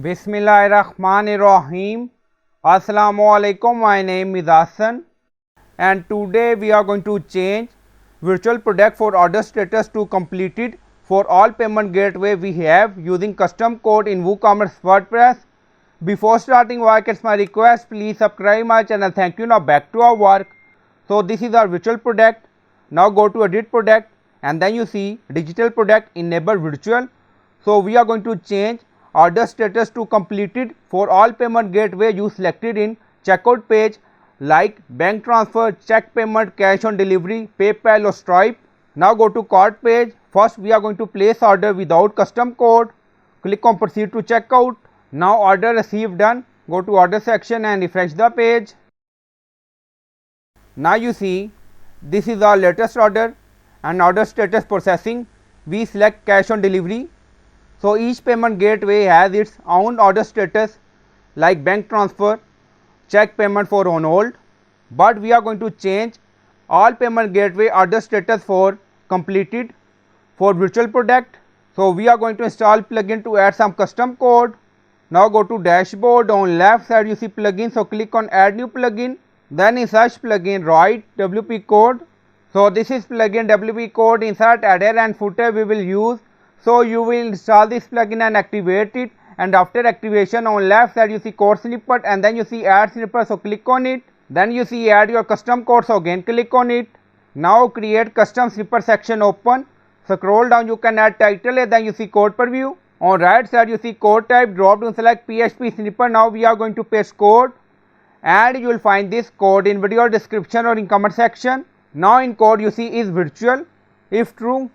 Bismillahirrahmanirrahim. Assalamu alaikum. My name is Hassan and today we are going to change virtual product for order status to completed for all payment gateway we have using custom code in WooCommerce WordPress. Before starting work, it's my request, please subscribe my channel. Thank you. Now back to our work. So this is our virtual product. Now go to edit product and then you see digital product enable virtual. So we are going to change order status to completed for all payment gateway you selected in checkout page like bank transfer, check payment, cash on delivery, PayPal or Stripe. Now go to cart page. First we are going to place order without custom code. Click on proceed to checkout. Now order received done. Go to order section and refresh the page. Now you see this is our latest order and order status processing. We select cash on delivery. So each payment gateway has its own order status like bank transfer, check payment for on hold, but we are going to change all payment gateway order status for completed for virtual product. So we are going to install plugin to add some custom code. Now go to dashboard. On left side you see plugin, so click on add new plugin. Then in search plugin write WP code. So this is plugin WP code. Insert header and footer we will use. So you will install this plugin and activate it, and after activation on left side you see code snippet and then you see add snippet, so click on it. Then you see add your custom code, so again click on it. Now create custom snippet section open. Scroll down, you can add title and then you see code preview. On right side you see code type, drop down select PHP snippet. Now we are going to paste code and you will find this code in video description or in comment section. Now in code you see is virtual, if true,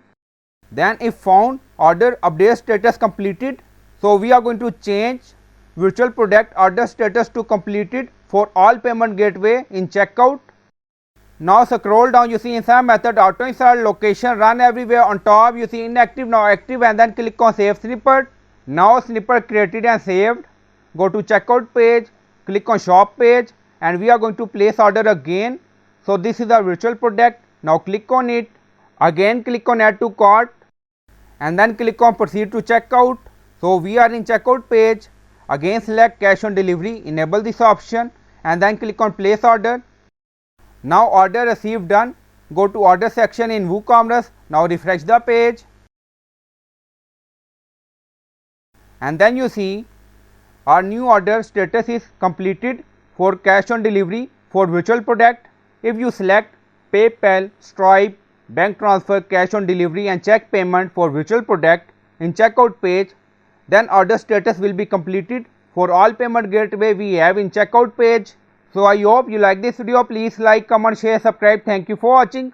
then if found, order update status completed. So we are going to change virtual product order status to completed for all payment gateway in checkout. Now scroll down, you see insert method auto insert location run everywhere. On top you see inactive, now active, and then click on save snippet. Now snippet created and saved. Go to checkout page, click on shop page and we are going to place order again. So this is our virtual product. Now click on it. Again click on add to cart and then click on proceed to checkout. So we are in checkout page. Again select cash on delivery, enable this option and then click on place order. Now order received done. Go to order section in WooCommerce. Now refresh the page and then you see our new order status is completed for cash on delivery for virtual product. If you select PayPal, Stripe, bank transfer, cash on delivery and check payment for virtual product in checkout page, then order status will be completed for all payment gateway we have in checkout page. So I hope you like this video. Please like, comment, share, subscribe. Thank you for watching.